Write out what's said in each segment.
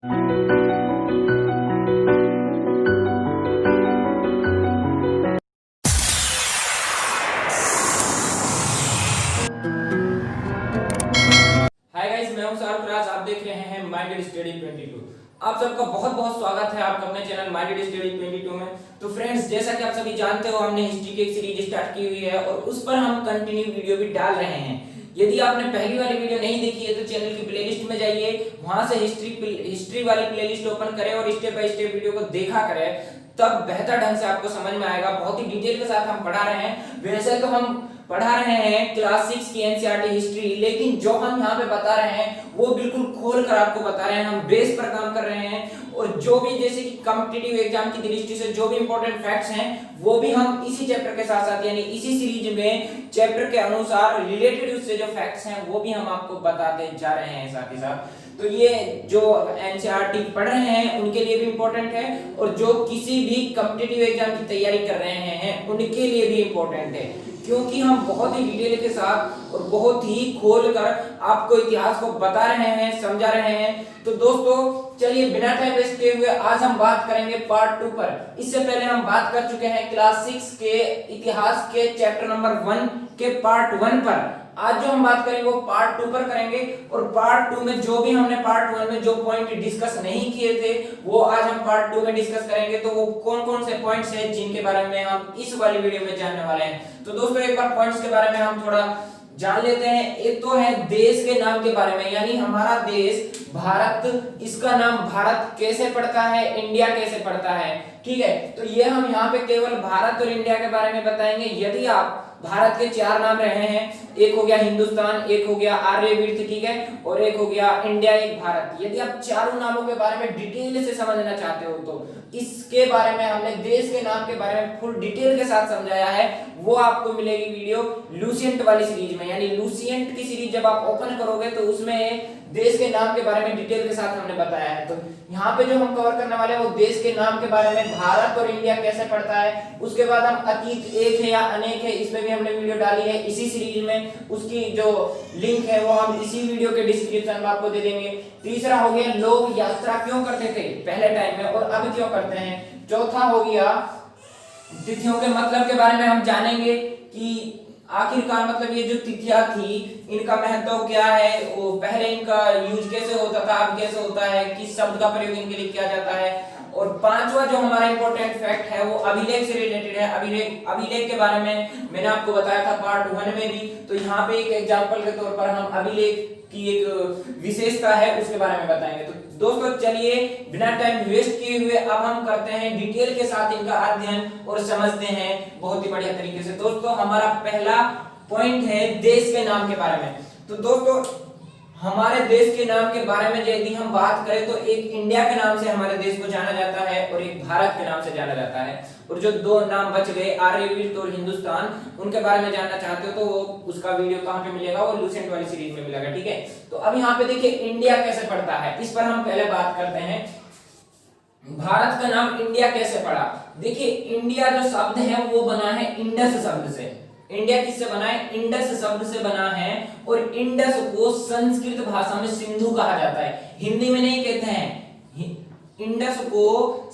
Hi guys, मैं हूं शाहरुख राज। आप देख रहे हैं माइंडेड स्टडी 22। आप सबका बहुत बहुत स्वागत है आपका अपने चैनल माइंडेड स्टडी 22 में। तो फ्रेंड्स, जैसा कि आप सभी जानते हो, हमने हिस्ट्री की एक सीरीज स्टार्ट की हुई है और उस पर हम कंटिन्यू वीडियो भी डाल रहे हैं। यदि आपने पहली वाली वीडियो नहीं देखी है तो चैनल की प्लेलिस्ट में जाइए, वहां से हिस्ट्री वाली प्लेलिस्ट ओपन करें और स्टेप बाय स्टेप वीडियो को देखा करें, तब बेहतर ढंग से आपको समझ में आएगा। बहुत ही डिटेल के साथ हम पढ़ा रहे हैं। वैसे तो हम पढ़ा रहे हैं क्लास 6 की एनसीईआरटी हिस्ट्री, लेकिन जो हम यहाँ पे बता रहे हैं वो बिल्कुल खोल कर आपको बता रहे हैं। हम बेस पर काम कर रहे हैं और जो भी जैसे कि कॉम्पिटिटिव एग्जाम की दृष्टि से जो भी इंपॉर्टेंट फैक्ट्स हैं वो भी हम इसी चैप्टर के साथ साथ यानी इसी सीरीज में चैप्टर के अनुसार रिलेटेड उससे जो फैक्ट्स हैं वो भी हम आपको बताते जा रहे हैं साथ ही साथ। तो ये जो एनसीईआरटी पढ़ रहे हैं उनके लिए भी इंपॉर्टेंट है और जो किसी भी कॉम्पिटिटिव एग्जाम की तैयारी कर रहे हैं उनके लिए भी इंपॉर्टेंट है, क्योंकि हम बहुत ही डिटेल के साथ और बहुत ही खोल कर आपको इतिहास को बता रहे हैं, समझा रहे हैं। तो दोस्तों चलिए बिना टाइम वेस्ट किए हुए आज हम बात करेंगे पार्ट 2 पर। इससे पहले हम बात कर चुके हैं क्लास 6 के इतिहास के चैप्टर नंबर 1 के पार्ट 1 पर। आज जो हम बात करेंगे वो पार्ट 2 पर करेंगे और पार्ट 2 में जो भी हमने पार्ट 1 में जो पॉइंट डिस्कस नहीं किए थे वो आज हम पार्ट 2 में डिस्कस करेंगे। तो वो कौन-कौन से पॉइंट्स हैं जिनके बारे में हम इस वाली वीडियो में जानने वाले हैं। तो दोस्तों एक बार पॉइंट्स के बारे में हम थोड़ा जान लेते हैं। एक तो है देश के नाम के बारे में, यानी हमारा देश भारत, इसका नाम भारत कैसे पड़ता है, इंडिया कैसे पड़ता है। ठीक है, तो ये हम यहाँ पे केवल भारत और इंडिया के बारे में बताएंगे। यदि आप भारत के 4 नाम रहे हैं, एक हो गया हिंदुस्तान, एक हो गया आर्यवीर, ठीक है, और एक हो गया इंडिया, एक भारत। यदि आप चारों नामों के बारे में डिटेल से समझना चाहते हो तो इसके बारे में हमने देश के नाम के बारे में फुल डिटेल के साथ समझाया है। वो आपको मिलेगी वीडियो लूसिएंट वाली सीरीज में, यानी लूसिएंट की सीरीज जब आप ओपन करोगे तो उसमें देश के नाम के बारे में डिटेल के साथ हमने बताया है। तो यहाँ पे जो हम कवर करने वाले हैं वो देश के नाम के बारे में, भारत और इंडिया कैसे पड़ता है। उसके बाद हम अतीत एक है या अनेक है, इसमें भी हमने वीडियो डाली है इसी सीरीज में, उसकी जो लिंक है वो हम इसी वीडियो के डिस्क्रिप्शन में आपको दे देंगे। तीसरा हो गया लोग यात्रा क्यों करते थे पहले टाइम में और अब क्यों करते हैं। चौथा हो गया तिथियों के मतलब के बारे में हम जानेंगे कि आखिरकार मतलब ये जो तिथियां थी इनका महत्व क्या है, वो पहले इनका यूज कैसे होता था, अब कैसे होता है, किस शब्द का प्रयोग इनके लिए किया जाता है। और पांचवा जो हमारा इंपॉर्टेंट फैक्ट है वो अभिलेख से रिलेटेड है। अभिलेख के बारे में मैंने आपको बताया था पार्ट 1 में भी। तो यहाँ पे एक एग्जांपल के तौर पर हम अभिलेख की एक विशेषता है उसके बारे में बताएंगे। तो दोस्तों चलिए बिना टाइम वेस्ट किए हुए अब हम करते हैं डिटेल के साथ इनका अध्ययन और समझते हैं बहुत ही बढ़िया तरीके से। दोस्तों हमारा पहला पॉइंट है देश के नाम के बारे में। तो दोस्तों हमारे देश के नाम के बारे में यदि हम बात करें तो एक इंडिया के नाम से हमारे देश को जाना जाता है और एक भारत के नाम से जाना जाता है। और जो दो नाम बच गए आर्यवीर और हिंदुस्तान, उनके बारे में जानना चाहते हो तो वो उसका वीडियो कहाँ पे मिलेगा, वो लूसेंट वाली सीरीज में मिलेगा। ठीक है, तो अब यहाँ पे देखिए इंडिया कैसे पड़ता है, इस पर हम पहले बात करते हैं। भारत का नाम इंडिया कैसे पड़ा। देखिए इंडिया जो शब्द है वो बना है इंडस शब्द से। इंडिया किससे बना है, इंडस शब्द से बना है। और इंडस को संस्कृत भाषा में सिंधु कहा जाता है, हिंदी में नहीं कहते हैं। इंडस को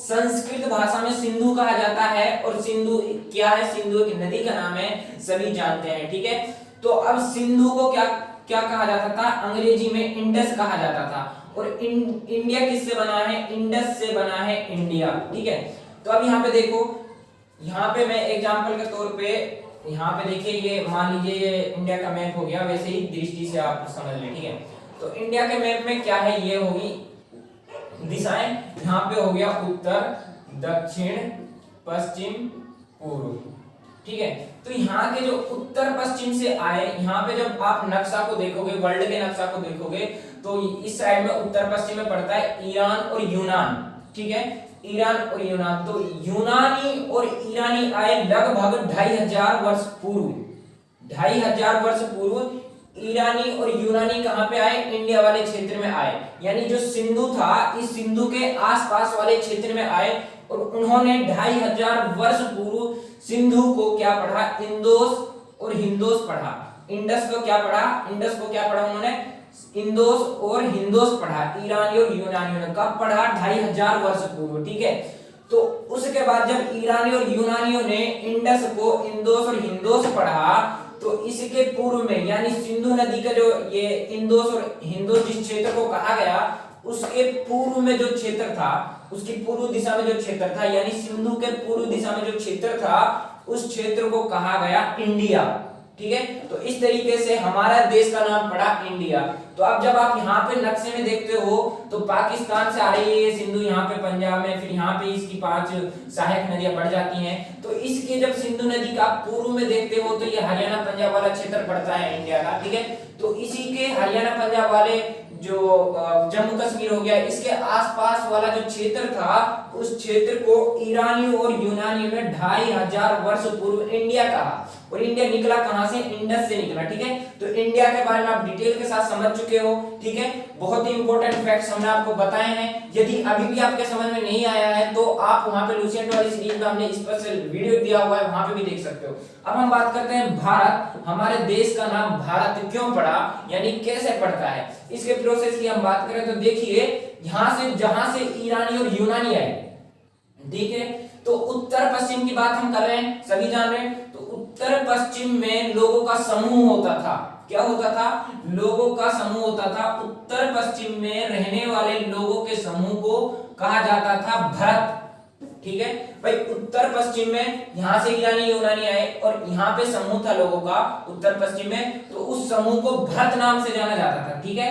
संस्कृत भाषा में सिंधु कहा जाता है। और सिंधु क्या है, सिंधु एक नदी का नाम है, सभी जानते हैं। ठीक है, तो अब सिंधु को क्या क्या कहा जाता था, अंग्रेजी में इंडस कहा जाता था। और इंडिया किससे बना है, इंडस से बना है इंडिया। ठीक है, तो अब यहाँ पे देखो, यहाँ पे मैं एग्जाम्पल के तौर पे यहाँ पे देखिए, ये मान लीजिए ये इंडिया का मैप हो गया, वैसे ही दृष्टि से आप समझ लें। ठीक है, तो इंडिया के मैप में क्या है, ये होगी दिशाएं। यहाँ पे हो गया उत्तर, दक्षिण, पश्चिम, पूर्व। ठीक है, तो यहाँ के जो उत्तर पश्चिम से आए, यहाँ पे जब आप नक्शा को देखोगे, वर्ल्ड के नक्शा को देखोगे तो इस साइड में उत्तर पश्चिम में पड़ता है ईरान और यूनान। ठीक है, ईरान और यूनान। तो यूनानी और ईरानी आए लगभग 2500 वर्ष पूर्व। 2500 वर्ष पूर्व ईरानी और यूनानी कहां पे आए, इंडिया वाले क्षेत्र में आए। यानी जो सिंधु था, इस सिंधु के आसपास वाले क्षेत्र में आए और उन्होंने 2500 वर्ष पूर्व सिंधु को क्या पढ़ा, इंदोस और हिंदोस पढ़ा। इंडस को क्या पढ़ा, इंडस को क्या पढ़ा उन्होंने, इंदोस और हिंदोस पढ़ा, ईरानी और यूनानियों ने कब पढ़ा? 2500 वर्ष पूर्व, ठीक है। तो उसके बाद जब ईरानी और यूनानियों ने इंडस को इंदोस और हिंदोस पढ़ा, तो इसके पूर्व में यानी सिंधु नदी का जो ये इंदोस और हिंदोस जिस क्षेत्र को कहा गया, उसके पूर्व में जो क्षेत्र था, उसकी पूर्व दिशा में जो क्षेत्र था, यानी सिंधु के पूर्व दिशा में जो क्षेत्र था, उस क्षेत्र को कहा गया इंडिया, ठीक है। तो इस तरीके से हमारा देश का नाम पड़ा इंडिया। तो अब जब आप यहाँ पे नक्शे में देखते हो तो पाकिस्तान से आ रही है ये सिंधु, यहाँ पे पंजाब में, फिर यहाँ पे इसकी 5 सहायक नदियां बढ़ जाती हैं। तो इसके जब सिंधु नदी का पूर्व में देखते हो तो ये हरियाणा पंजाब वाला क्षेत्र पड़ता है इंडिया का, ठीक है। तो इसी के हरियाणा पंजाब वाले जो जम्मू कश्मीर हो गया, इसके आसपास वाला जो क्षेत्र था, उस क्षेत्र को ईरानियों और यूनानियों ने 2500 वर्ष पूर्व इंडिया कहा। और इंडिया निकला कहां से? इंडस से निकला, ठीक है। तो इंडिया के बारे में आप डिटेल के साथ समझ चुके हो, ठीक है। बहुत ही इंपॉर्टेंट फैक्ट्स हमने आपको बताए हैं। यदि अभी भी आपके समझ में नहीं आया है तो आप वहां पे लुसेंट वाली सीरीज में हमने स्पेशल वीडियो दिया हुआ है, वहां पे भी देख सकते हो। अब हम बात करते हैं भारत। हमारे देश का नाम भारत क्यों पड़ा, यानी कैसे पड़ता है, इसके प्रोसेस की हम बात करें तो देखिए, यहां से जहां से ईरानी और यूनानी आए, ठीक है, तो उत्तर पश्चिम की बात हम कर रहे हैं, सभी जान रहे हैं। तो उत्तर पश्चिम में लोगों का समूह होता था। क्या होता था? लोगों का समूह होता था। उत्तर पश्चिम में रहने वाले लोगों के समूह को कहा जाता था भरत, ठीक है भाई। उत्तर पश्चिम में यहां से ईरानी यूनानी आए और यहाँ पे समूह था लोगों का उत्तर पश्चिम में, तो उस समूह को भरत नाम से जाना जाता था, ठीक है।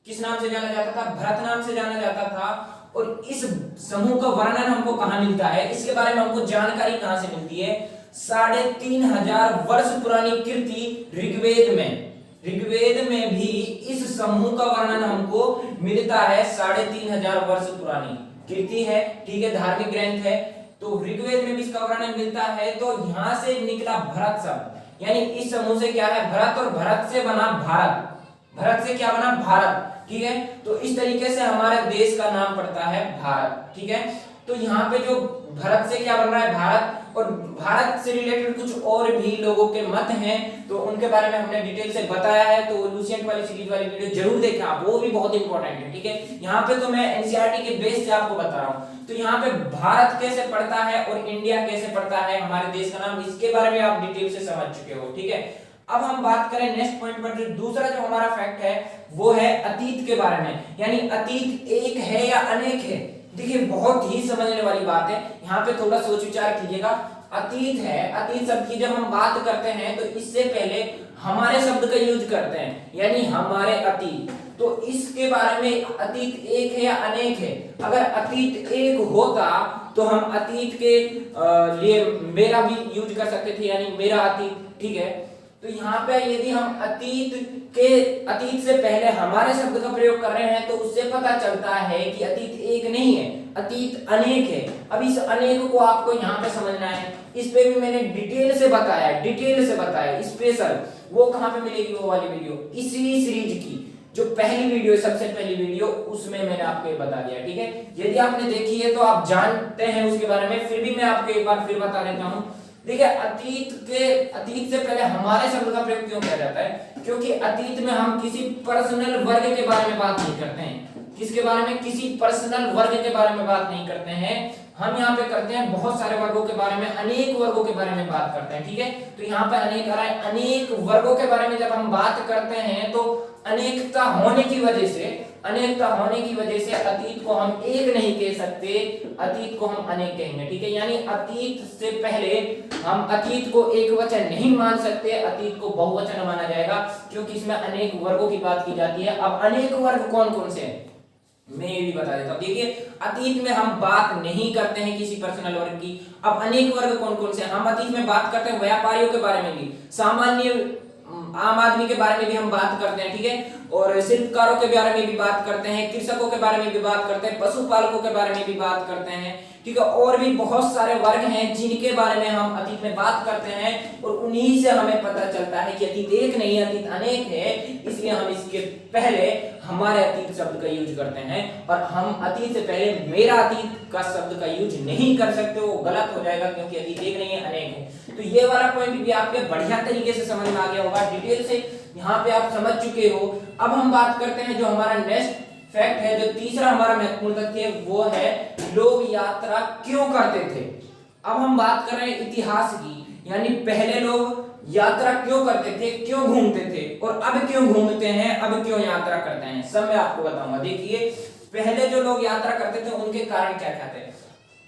किस नाम से जाना जाता था? भरत नाम से जाना जाता था। और इस समूह का वर्णन हमको कहां मिलता है, इसके बारे में हमको जानकारी कहां से मिलती है? 3500 वर्ष पुरानी कृति ऋग्वेद में, ऋग्वेद में भी इस समूह का वर्णन हमको मिलता है। 3500 वर्ष पुरानी कृति है, ठीक है, धार्मिक ग्रंथ है। तो ऋग्वेद में भी इसका वर्णन मिलता है। तो यहां से निकला भरत शब्द, यानी इस समूह से क्या है? भरत, और भरत से बना भारत। भरत से क्या बना? भारत, ठीक है। तो इस तरीके से हमारे देश का नाम पड़ता है भारत, ठीक है। तो यहाँ पे जो भारत से क्या बन रहा है? भारत। और भारत से रिलेटेड कुछ और भी लोगों के मत हैं, तो उनके बारे में हमने डिटेल से बताया है। तो लुसेंट वाली सीरीज वाली वीडियो जरूर देखें आप, वो भी बहुत इंपॉर्टेंट है, ठीक है। यहाँ पे तो मैं एनसीईआरटी के बेस से आपको बता रहा हूँ। तो यहाँ पे भारत कैसे पड़ता है और इंडिया कैसे पड़ता है, हमारे देश का नाम, इसके बारे में आप डिटेल से समझ चुके हो, ठीक है। अब हम बात करें नेक्स्ट पॉइंट पर, जो दूसरा जो हमारा फैक्ट है वो है अतीत के बारे में, यानी अतीत एक है या अनेक है। देखिए बहुत ही समझने वाली बात है, यहाँ पे थोड़ा सोच विचार कीजिएगा। अतीत है, अतीत शब्द की जब हम बात करते हैं तो इससे पहले हमारे शब्द का यूज करते हैं, यानी हमारे अतीत। तो इसके बारे में अतीत एक है या अनेक है? अगर अतीत एक होता तो हम अतीत के लिए मेरा भी यूज कर सकते थे, यानी मेरा अतीत, ठीक है। तो यहाँ पे यदि हम अतीत से पहले हमारे शब्द का प्रयोग कर रहे हैं तो उससे पता चलता है कि अतीत एक नहीं है, अतीत अनेक है। अब इस अनेक को आपको यहाँ पे समझना है। इस पे भी मैंने डिटेल से बताया स्पेशल। वो कहाँ पे मिलेगी? वो वाली वीडियो, इसी सीरीज की जो पहली वीडियो, सबसे पहली वीडियो, उसमें मैंने आपको ये बता दिया, ठीक है। यदि आपने देखी है तो आप जानते हैं उसके बारे में, फिर भी मैं आपको एक बार फिर बता देता हूँ। देखिए अतीत से पहले हमारे शब्द का प्रयोग क्यों किया जाता है? क्योंकि अतीत में हम किसी पर्सनल वर्ग के बारे में बात नहीं करते हैं। किसके बारे में? किसी पर्सनल वर्ग के बारे में बात नहीं करते हैं। हम यहाँ पे करते हैं बहुत सारे वर्गों के बारे में, अनेक वर्गों के बारे में बात करते हैं, ठीक है। तो यहाँ पे अनेक आ रहा है, अनेक वर्गों के बारे में जब हम बात करते हैं तो अनेकता होने की वजह से अतीत को हम एक नहीं कह सकते, अतीत को हम अनेक कहेंगे, ठीक है। यानी अतीत से पहले हम अतीत को एक वचन नहीं मान सकते, अतीत को बहुवचन माना जाएगा, क्योंकि इसमें अनेक वर्गों की बात की जाती है। अब अनेक वर्ग कौन कौन से हैं मैं ये भी बता देता हूँ। देखिए अतीत में हम बात नहीं करते हैं किसी पर्सनल वर्ग की। अब अनेक वर्ग कौन कौन से हैं? हम अतीत में बात करते हैं व्यापारियों के बारे में भी, सामान्य आम आदमी के बारे में भी हम बात करते हैं, ठीक है। और शिल्पकारों के बारे में भी बात करते हैं, कृषकों के बारे में भी बात करते हैं, पशुपालकों के बारे में भी बात करते हैं, ठीक है। और भी बहुत सारे वर्ग हैं जिनके बारे में हम अतीत में बात करते हैं, और उन्हीं से हमें पता चलता है कि अतीत एक नहीं, अतीत अनेक है। इसलिए हम इसके पहले हमारे अतीत शब्द का यूज करते हैं, और हम अतीत से पहले मेरा अतीत का शब्द का यूज नहीं कर सकते, वो गलत हो जाएगा, क्योंकि अतीत एक नहीं है, अनेक है। तो ये वाला पॉइंट भी आपके बढ़िया तरीके से समझ में आ गया होगा। डिटेल से यहाँ पे आप समझ चुके हो। अब हम बात करते हैं जो हमारा नेक्स्ट फैक्ट है, जो तीसरा हमारा महत्वपूर्ण तथ्य है, वो है लोग यात्रा क्यों करते थे। अब हम बात कर रहे हैं इतिहास की, यानी पहले लोग यात्रा क्यों करते थे, क्यों घूमते थे, और अब क्यों घूमते हैं, अब क्यों यात्रा करते हैं, सब मैं आपको बताऊंगा। देखिए पहले जो लोग यात्रा करते थे उनके कारण क्या क्या थे।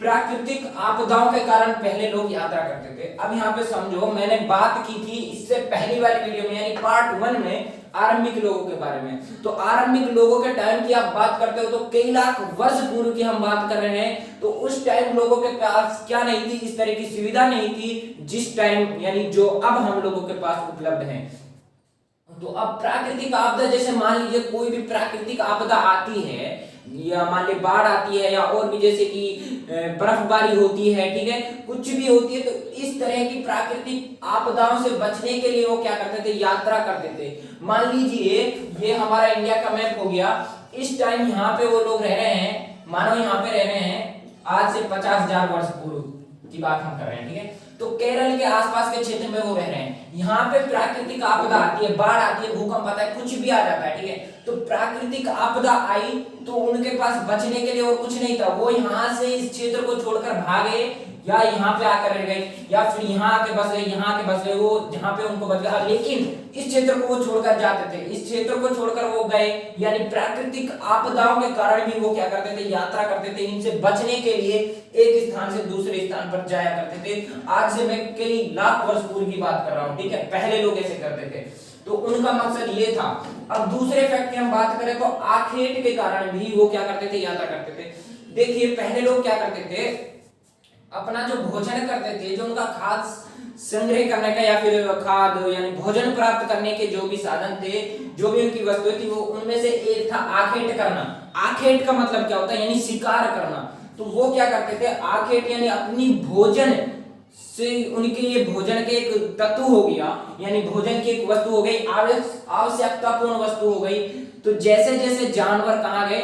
प्राकृतिक आपदाओं के कारण पहले लोग यात्रा करते थे। अब यहाँ पे समझो, मैंने बात की थी इससे पहली वाली वीडियो में, यानी पार्ट 1 में आरंभिक लोगों के बारे में। तो आरंभिक लोगों के टाइम की आप बात करते हो तो कई लाख वर्ष पूर्व की हम बात कर रहे हैं। तो उस टाइम लोगों के पास क्या नहीं थी, इस तरह की सुविधा नहीं थी जिस टाइम, यानी जो अब हम लोगों के पास उपलब्ध है। तो अब प्राकृतिक आपदा, जैसे मान लीजिए कोई भी प्राकृतिक आपदा आती है, या मान ली बाढ़ आती है, या और भी जैसे कि बर्फबारी होती है, ठीक है, कुछ भी होती है, तो इस तरह की प्राकृतिक आपदाओं से बचने के लिए वो क्या करते थे, यात्रा करते थे। मान लीजिए ये हमारा इंडिया का मैप हो गया, इस टाइम यहाँ पे वो लोग रह रहे हैं, मानो यहाँ पे रह रहे हैं आज से 50,000 वर्ष पूर्व की बात हम कर रहे हैं, ठीक है। तो केरल के आसपास के क्षेत्र में वो रह रहे हैं, यहाँ पे प्राकृतिक आपदा आती है, बाढ़ आती है, भूकंप आता है, कुछ भी आ जाता है, ठीक है। तो प्राकृतिक आपदा आई तो उनके पास बचने के लिए और कुछ नहीं था, वो यहाँ से इस क्षेत्र को छोड़कर भागे, या यहाँ पे आकर रह गए, या फिर यहाँ आके बस गए, यहाँ आके बस गए, वो जहाँ पे उनको बच गया। लेकिन इस क्षेत्र को वो छोड़कर जाते थे, इस क्षेत्र को छोड़कर वो गए, यानी प्राकृतिक आपदाओं के कारण भी वो क्या करते थे, यात्रा करते थे। इनसे बचने के लिए एक स्थान से दूसरे स्थान पर जाया करते थे। आज से मैं कई लाख वर्ष पूर्व की बात कर रहा हूँ, ठीक है, पहले लोग ऐसे करते थे, तो उनका मकसद ये था। अब दूसरे फैक्ट की हम बात करें तो आखेट के कारण भी वो क्या करते थे, यात्रा करते थे। देखिए पहले लोग क्या करते थे, अपना जो भोजन करते थे, जो उनका खाद्य संग्रह करने का, या फिर खाद्य यानी भोजन प्राप्त करने के जो भी साधन थे, जो भी उनकी वस्तुएं थी, वो उनमें से एक था आखेट करना। आखेट का मतलब क्या होता है, यानी शिकार करना। तो वो क्या करते थे, आखेट यानी अपनी भोजन से, उनके लिए भोजन के एक तत्व हो गया, यानी भोजन की एक वस्तु हो गई, आवश्यकतापूर्ण वस्तु हो गई। तो जैसे जैसे जानवर कहाँ गए,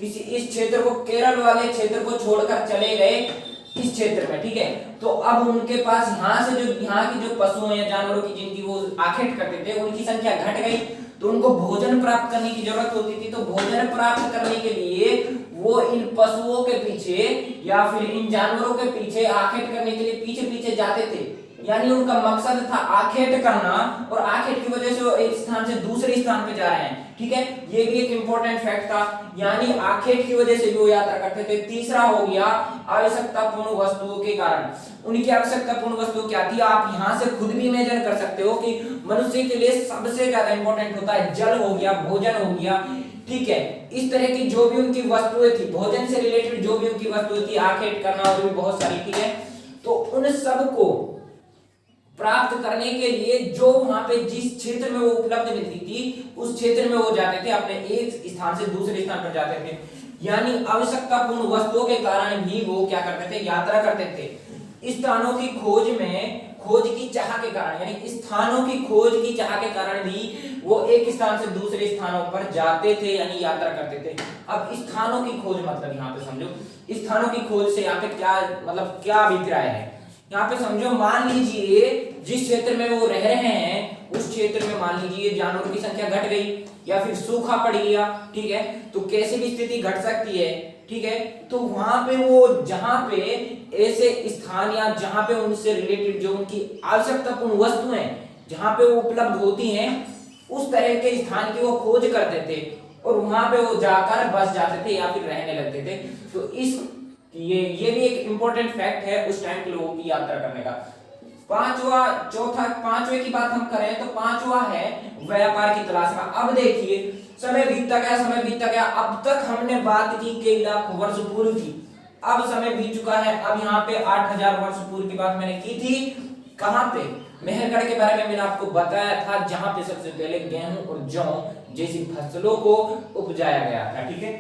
किसी इस क्षेत्र को, केरल वाले क्षेत्र को छोड़कर चले गए इस क्षेत्र में, ठीक है, तो अब उनके पास यहाँ से जो यहाँ की जो पशु या जानवरों की जिनकी वो आखेट करते थे, उनकी संख्या घट गई। तो उनको भोजन प्राप्त करने की जरूरत होती थी। तो भोजन प्राप्त करने के लिए वो इन पशुओं के पीछे या फिर इन जानवरों के पीछे आखेट करने के लिए पीछे पीछे जाते थे, यानी उनका मकसद था आखेट करना, और आखेट की वजह से वो एक स्थान से दूसरे स्थान पे जा रहे हैं, ठीक है। ये भी एक इंपॉर्टेंट फैक्ट था, यानी आखेट की वजह से भी वो यात्रा करते थे। तीसरा हो गया आवश्यकतापूर्ण वस्तुओं के कारण। उनकी आवश्यकतापूर्ण वस्तु क्या थी, आप यहाँ से खुद भी इमेजिन कर सकते हो कि मनुष्य के लिए सबसे ज्यादा इंपॉर्टेंट होता है जल हो गया, भोजन हो गया, ठीक है। इस तरह की जो भी उनकी वस्तुएं थी, भोजन से रिलेटेड जो भी उनकी वस्तुएं थी, आखेट करना और भी बहुत सारी, ठीक है। तो उन सब को प्राप्त करने के लिए जो वहां पे जिस क्षेत्र में वो उपलब्ध मिलती थी, उस क्षेत्र में वो जाते थे, अपने एक स्थान से दूसरे स्थान पर जाते थे। यानी आवश्यकतापूर्ण वस्तुओं के कारण भी वो क्या करते थे, यात्रा करते थे। स्थानों की खोज में, खोज की चाह के कारण, यानी स्थानों की खोज की चाह के कारण भी वो एक स्थान से दूसरे स्थानों पर जाते थे, यानी यात्रा करते थे। अब स्थानों की खोज मतलब यहाँ पे समझो, स्थानों की खोज से यहाँ पे क्या मतलब क्या अभिप्राय है, यहाँ पे समझो, मान लीजिए जिस क्षेत्र में वो रह रहे हैं उस क्षेत्र में मान लीजिए जानवरों की संख्या घट गई, या फिर सूखा पड़ गया, ठीक है, तो कैसे भी स्थिति घट सकती है, ठीक है। तो वहां पे वो जहां पे ऐसे स्थान या जहां पे उनसे रिलेटेड जो उनकी आवश्यकतापूर्ण वस्तुएं जहां पे वो उपलब्ध होती हैं, उस तरह के स्थान की वो खोज करते थे, और वहां पे वो जाकर बस जाते थे या फिर रहने लगते थे। तो इस ये भी एक इंपॉर्टेंट फैक्ट है उस टाइम के लोगों की यात्रा करने का। पांचवे की बात हम करें तो पांचवा है व्यापार की तलाश का। अब देखिए समय बीतता गया, अब तक हमने बात की कई लाख वर्ष पूर्व की, अब समय बीत चुका है। अब यहाँ पे 8,000 वर्ष पूर्व की बात मैंने की थी, कहाँ पे, मेहरगढ़ के बारे में मैंने आपको बताया था, जहां पे सबसे पहले गेहूं और जौ जैसी फसलों को उपजाया गया था, ठीक है।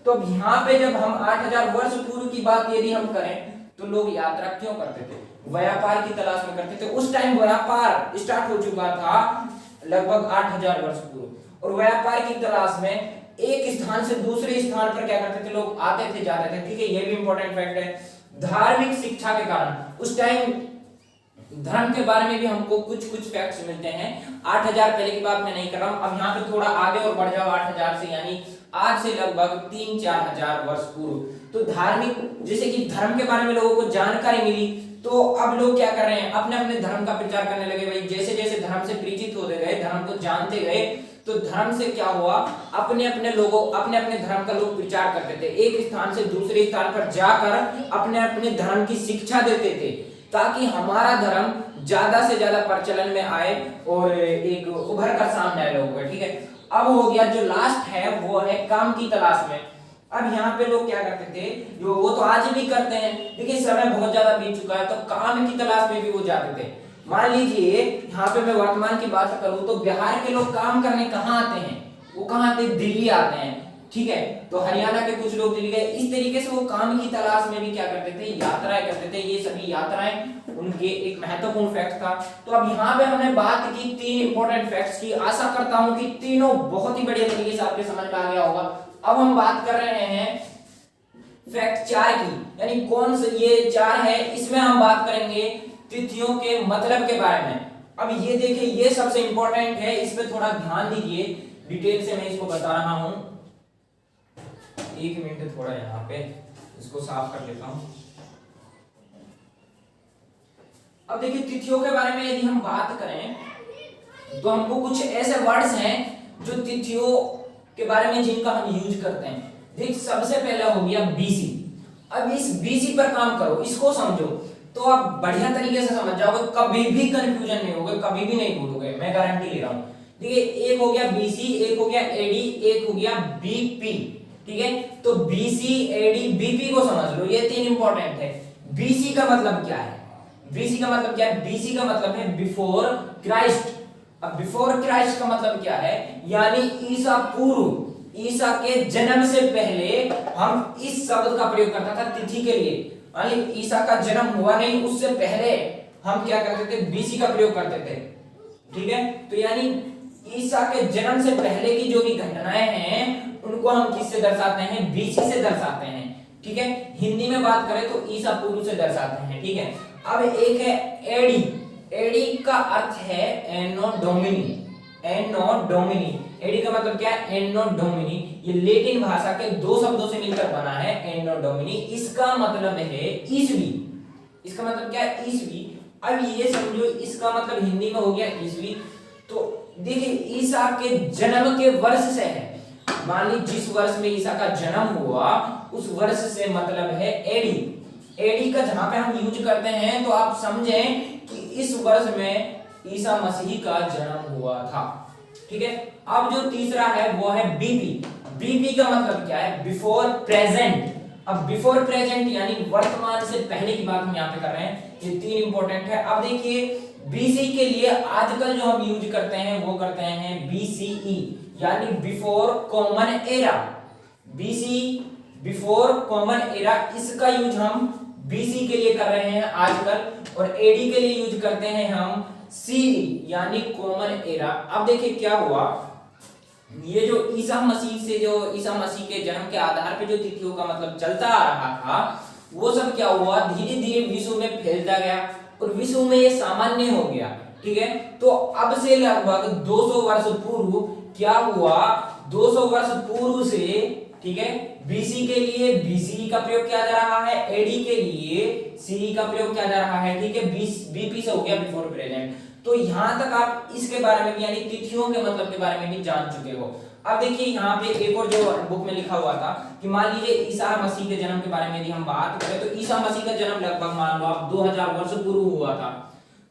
तो अब यहाँ पे जब हम 8,000 वर्ष पूर्व की बात यदि हम करें तो लोग यात्रा क्यों करते थे, व्यापार की तलाश में करते थे। उस टाइम व्यापार स्टार्ट हो चुका था लगभग 8,000 वर्ष पूर्व, और व्यापार की तलाश में एक स्थान से दूसरे स्थान पर क्या करते थे, लोग आते थे जाते थे, ठीक है। ये भी इंपॉर्टेंट फैक्ट है। धार्मिक शिक्षा के कारण उस टाइम धर्म के बारे में भी हमको कुछ कुछ फैक्ट्स मिलते हैं। 8000 पहले की बात मैं नहीं कर रहा हूं, अब यहाँ पे थोड़ा आगे और बढ़ जाओ 8000 से, यानी आज से लगभग 3-4 हजार वर्ष पूर्व। तो धार्मिक, जैसे कि धर्म के बारे में लोगों को जानकारी मिली, तो अब लोग क्या कर रहे हैं, अपने अपने धर्म का प्रचार करने लगे। भाई जैसे जैसे धर्म से परिचित होते गए, धर्म को जानते गए, तो धर्म से क्या हुआ, अपने अपने लोगों, अपने अपने धर्म का लोग प्रचार करते थे। एक स्थान से दूसरे स्थान पर जाकर अपने अपने धर्म की शिक्षा देते थे, ताकि हमारा धर्म ज्यादा से ज्यादा प्रचलन में आए और एक उभर कर सामने आए लोगों का। ठीक है, अब हो गया जो लास्ट है वो है काम की तलाश में। अब यहाँ पे लोग क्या करते थे, जो वो तो आज भी करते हैं, लेकिन समय बहुत ज्यादा बीत चुका है, तो काम की तलाश में भी वो जाते थे। मान लीजिए यहाँ पे मैं वर्तमान की बात करूं तो बिहार के लोग काम करने कहाँ आते हैं, वो कहाँ आते हैं, दिल्ली आते हैं। ठीक है, तो हरियाणा के कुछ लोग दिल्ली गए। इस तरीके से वो काम की तलाश में भी क्या करते थे, यात्राएं करते थे। ये सभी यात्राएं उनके एक महत्वपूर्ण फैक्ट था। तो अब यहाँ पे हमने बात की 3 इंपॉर्टेंट फैक्ट्स की। आशा करता हूं कि तीनों बहुत ही बढ़िया तरीके से आपके समझ में आ गया होगा। अब हम बात कर रहे हैं फैक्ट 4 की, यानी कौन से ये 4 है, इसमें हम बात करेंगे तिथियों के मतलब के बारे में। अब ये देखिए, ये सबसे इंपॉर्टेंट है, इस पे थोड़ा ध्यान दीजिए, डिटेल से मैं इसको बता रहा हूं। 1 मिनट, थोड़ा यहाँ पे इसको साफ कर लेता हूं। अब देखिए तिथियों के बारे में यदि हम बात करें तो हमको कुछ ऐसे वर्ड्स हैं जो तिथियों के बारे में जिनका हम यूज करते हैं। देख, सबसे पहला हो गया बीसी। अब इस बीसी पर काम करो, इसको समझो, तो आप बढ़िया तरीके से समझ जाओगे, कभी भी कंफ्यूजन नहीं होगा, कभी भी नहीं भूलोगे, मैं गारंटी ले रहा हूं। देखिए, एक हो गया बीसी, एक हो गया एडी, एक हो गया बीपी। ठीक है, तो बीसी, एडी, बीपी को समझ लो, ये 3 इंपॉर्टेंट है। बीसी का मतलब क्या है, बीसी का मतलब क्या है, बीसी का मतलब है बिफोर क्राइस्ट। अब बिफोर क्राइस्ट का मतलब क्या है, यानी ईसा पूर्व, ईसा के जन्म से पहले हम इस शब्द का प्रयोग करता था तिथि के लिए। यानी ईसा का जन्म हुआ नहीं, उससे पहले हम क्या करते थे, बीसी का प्रयोग करते थे। ठीक है, तो यानी ईसा के जन्म से पहले की जो भी घटनाएं हैं उनको हम किससे दर्शाते हैं, बीसी से दर्शाते हैं। ठीक है, हिंदी में बात करें तो ईसा पूर्व से दर्शाते हैं। ठीक है, अब एक है एडी। एडी का अर्थ है एनो डोमिनी। एनो डोमिनी, एडी का मतलब क्या है, एनो डोमिनी। ये लैटिन भाषा के 2 शब्दों से मिलकर बना है, एनो डोमिनी। इसका मतलब है ईसवी। इसका मतलब क्या है, ईसवी। अब ये समझो, इसका मतलब हिंदी में हो गया ईसवी। तो देखिए, ईसा के जन्म के वर्ष से है, मान ली जिस वर्ष में ईसा का जन्म हुआ उस वर्ष से मतलब है एडी। एडी का जहां पे हम यूज करते हैं तो आप समझें कि इस वर्ष में ईसा मसीह का जन्म हुआ था। ठीक है, अब जो तीसरा है वो है बीपी। बीपी का मतलब क्या है, बिफोर प्रेजेंट। अब बिफोर प्रेजेंट यानी वर्तमान से पहले की बात हम यहाँ पे कर रहे हैं, ये 3 इंपॉर्टेंट है। अब देखिए, बीसी के लिए आजकल जो हम यूज करते हैं वो करते हैं बीसीई, यानी before common era. BC, before common era, इसका यूज हम बीसी के लिए कर रहे हैं आजकल, और एडी के लिए यूज करते हैं हम सीई, यानी कॉमन एरा। अब देखिए क्या हुआ, ये जो ईसा मसीह से, जो ईसा मसीह के जन्म के आधार पे जो तिथियों का मतलब चलता आ रहा था, वो सब क्या हुआ, धीरे धीरे विश्व में फैलता गया और विश्व में ये सामान्य हो गया। ठीक है, तो अब से लगभग 200 वर्ष पूर्व क्या हुआ, 200 वर्ष पूर्व से, ठीक है, बीसी के लिए बीसी का प्रयोग किया जा रहा है, एडी के लिए सी का प्रयोग किया जा रहा है। ठीक है, बीपी से हो गया बिफोर प्रेजेंट। तो यहां तक आप इसके बारे में भी, यानी तिथियों के मतलब के बारे में भी जान चुके हो। अब देखिए यहाँ पे एक और जो बुक में लिखा हुआ था कि मान लीजिए ईसा मसीह के जन्म के बारे में यदि हम बात करें तो ईसा मसीह का जन्म लगभग मान लो आप 2000 वर्ष पूर्व हुआ था।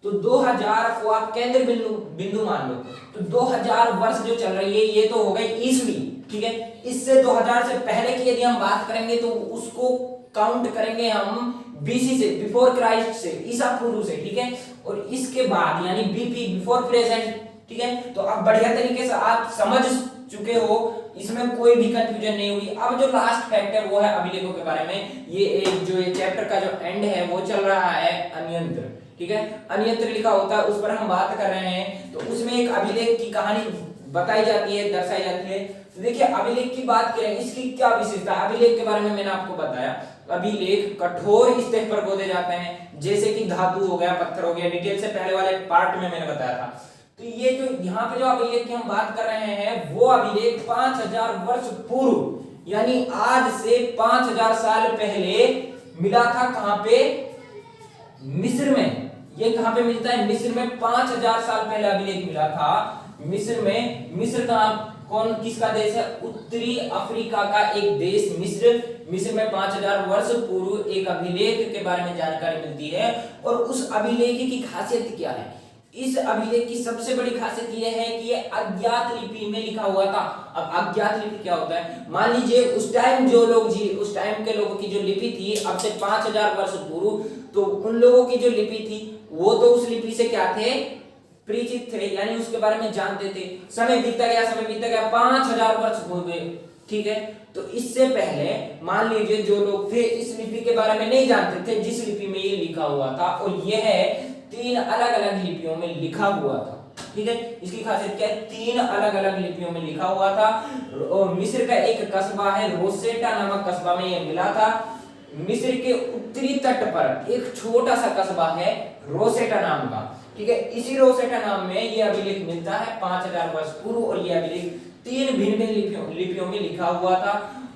तो 2000 को आप केंद्र बिंदु मान लो, तो 2000 वर्ष जो चल रही है ये तो हो गई ईसवी। ठीक है, इससे 2000 से पहले की यदि हम बात करेंगे तो उसको काउंट करेंगे हम बीसी से, बिफोर क्राइस्ट से, ईसा पूर्व से। ठीक है, और इसके बाद यानी बीपी, बिफोर प्रेजेंट। ठीक है, तो अब बढ़िया तरीके से आप समझ चुके हो, इसमें कोई भी कंफ्यूजन नहीं हुई। अब जो लास्ट फैक्ट है वो है अभिलेखों के बारे में। ये एक जो ये चैप्टर का जो एंड है वो चल रहा है अन्यंत्र। ठीक है, अन्यंत्र लिखा होता है, उस पर हम बात कर रहे हैं। तो उसमें एक अभिलेख की कहानी बताई जाती है, दर्शाई जाती है। तो देखिए अभिलेख की बात करें, इसकी क्या विशेषता है। अभिलेख के बारे में मैंने आपको बताया, अभिलेख कठोर सतह पर खोदे जाते हैं, जैसे कि धातु हो गया, पत्थर हो गया, डिटेल से पहले वाले पार्ट में मैंने बताया था। तो ये जो यहाँ पे जो अभिलेख की हम बात कर रहे हैं, वो अभिलेख 5000 वर्ष पूर्व, यानी आज से 5000 साल पहले मिला था। कहां पे? मिस्र में। ये कहां पे मिलता है? मिस्र में 5000 साल पहले अभिलेख मिला था मिस्र में। मिस्र का कौन, किसका देश है? उत्तरी अफ्रीका का एक देश मिस्र। मिस्र में 5000 वर्ष पूर्व एक अभिलेख के बारे में जानकारी मिलती है। और उस अभिलेख की खासियत क्या है? इस अभिलेख की सबसे बड़ी खासियत यह है कि ये अज्ञात लिपि में लिखा हुआ था। अब अज्ञात लिपि क्या होता है? मान लीजिए उस टाइम जो लोग जी, उस टाइम के लोगों की जो लिपि थी, अब से 5000 वर्ष पूर्व, तो उन लोगों की जो लिपि थी वो तो उस लिपि से क्या थे? परिचित थे, यानी उसके बारे में जानते थे। समय बीतता गया 5000 वर्ष हो गए, ठीक है। तो इससे पहले मान लीजिए जो लोग थे इस लिपि के बारे में नहीं जानते थे, जिस लिपि में ये लिखा हुआ था, और यह है 3 अलग अलग लिपियों में लिखा हुआ था, ठीक है। इसकी खासियत क्या है? 3 अलग अलग लिपियों में लिखा हुआ था। और मिस्र का एक कस्बा है रोसेटा नामक कस्बा में यह मिला था। मिस्र के उत्तरी तट पर एक छोटा सा कस्बा है रोसेटा नाम का, ठीक है। इसी रोसेटा नाम में यह अभिलेख मिलता है 5000 वर्ष पूर्व, और यह अभिलेख 3 भिन्न भिन्न लिपियों में लिखा हुआ था।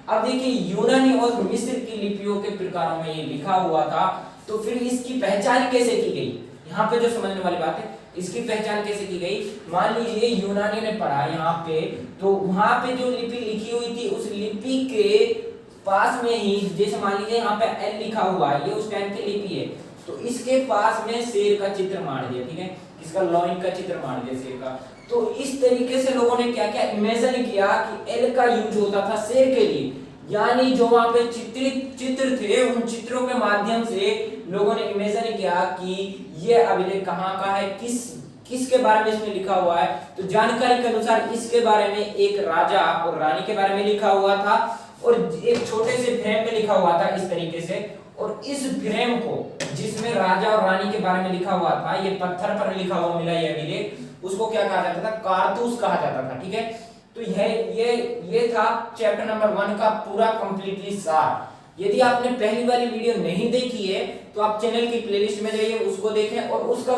अब देखिए यूनानी और मिस्र की लिपियों के प्रकारों में ये लिखा हुआ था, तो फिर इसकी पहचान कैसे की गई? यहाँ पे जो समझने वाली बात है, इसकी पहचान कैसे की गई? मान लीजिए यूनानी ने पढ़ा यहाँ पे, तो वहां पे जो लिपि लिखी हुई थी उस लिपि के पास में ही, जैसे मान लीजिए यहाँ पे एल लिखा हुआ है, ये उस टाइम की लिपि है, तो इसके पास में शेर का चित्र मार दिया, ठीक है। किसका? लॉइन का चित्र मार दिया, शेर का। तो इस तरीके से लोगों ने क्या क्या इमेजिन किया कि एल का यूज होता था शेर के लिए, यानी जो वहां पे चित्रित चित्र थे उन चित्रों के माध्यम से लोगों ने इमेजिन किया कि ये अभिलेख कहाँ का है, किसके बारे में इसमें लिखा हुआ है। तो जानकारी के अनुसार इसके बारे में एक राजा और रानी के बारे में लिखा हुआ था, और एक छोटे से फ्रेम में लिखा हुआ था इस तरीके से। और इस फ्रेम को, जिसमें राजा और रानी के बारे में लिखा हुआ था, ये पत्थर पर लिखा हुआ मिला ये अभिलेख, उसको क्या कहा जाता था? कारतूस कहा जाता था, ठीक है। तो ये था चैप्टर नंबर 1 का पूरा कंप्लीटली सार। यदि आपने पहली वाली वीडियो नहीं देखी है तो आप चैनल की प्लेलिस्ट में जाइए, उसको देखें, और उस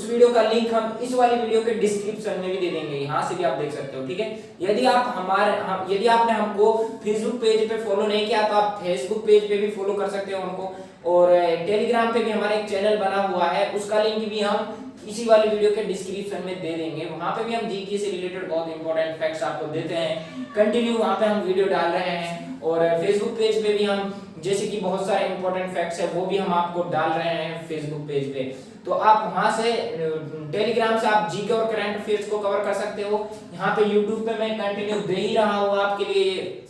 वीडियो का लिंक हम इस वाली वीडियो के डिस्क्रिप्शन में भी दे देंगे, यहाँ से भी आप देख सकते हो, ठीक है। यदि आपने हमको फेसबुक पेज पे फॉलो नहीं किया तो आप फेसबुक पेज पे भी फॉलो कर सकते हो हमको, और टेलीग्राम पे भी हमारा एक चैनल बना हुआ है, उसका लिंक भी हम इसी वाली वीडियो के डिस्क्रिप्शन में दे देंगे। वहां पे भी हम जीके से रिलेटेड बहुत इंपॉर्टेंट फैक्ट्स आपको देते हैं, कंटिन्यू वहां पे हम वीडियो डाल रहे हैं। और फेसबुक पेज पे भी हम, जैसे कि बहुत सारे इंपॉर्टेंट फैक्ट्स है वो भी हम आपको डाल रहे हैं फेसबुक पेज पे। तो आप वहां से, टेलीग्राम से आप जीके और करंट अफेयर्स को कवर कर सकते हो। यहाँ पे यूट्यूब पे मैं कंटिन्यू दे ही रहा हूँ आपके लिए,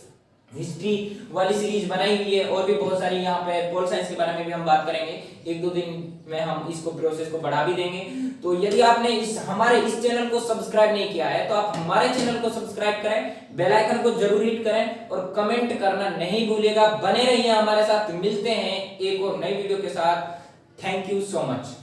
हिस्ट्री वाली सीरीज बनाई हुई है, और भी बहुत सारी यहाँ पे पोल साइंस के बारे में भी हम बात करेंगे। 1-2 दिन में हम इसको प्रोसेस को बढ़ा भी देंगे। तो यदि आपने हमारे इस चैनल को सब्सक्राइब नहीं किया है तो आप हमारे चैनल को सब्सक्राइब करें, बेल आइकन को जरूर हिट करें, और कमेंट करना नहीं भूलिएगा। बने रहिए हमारे साथ, मिलते हैं एक और नई वीडियो के साथ। Thank you so much.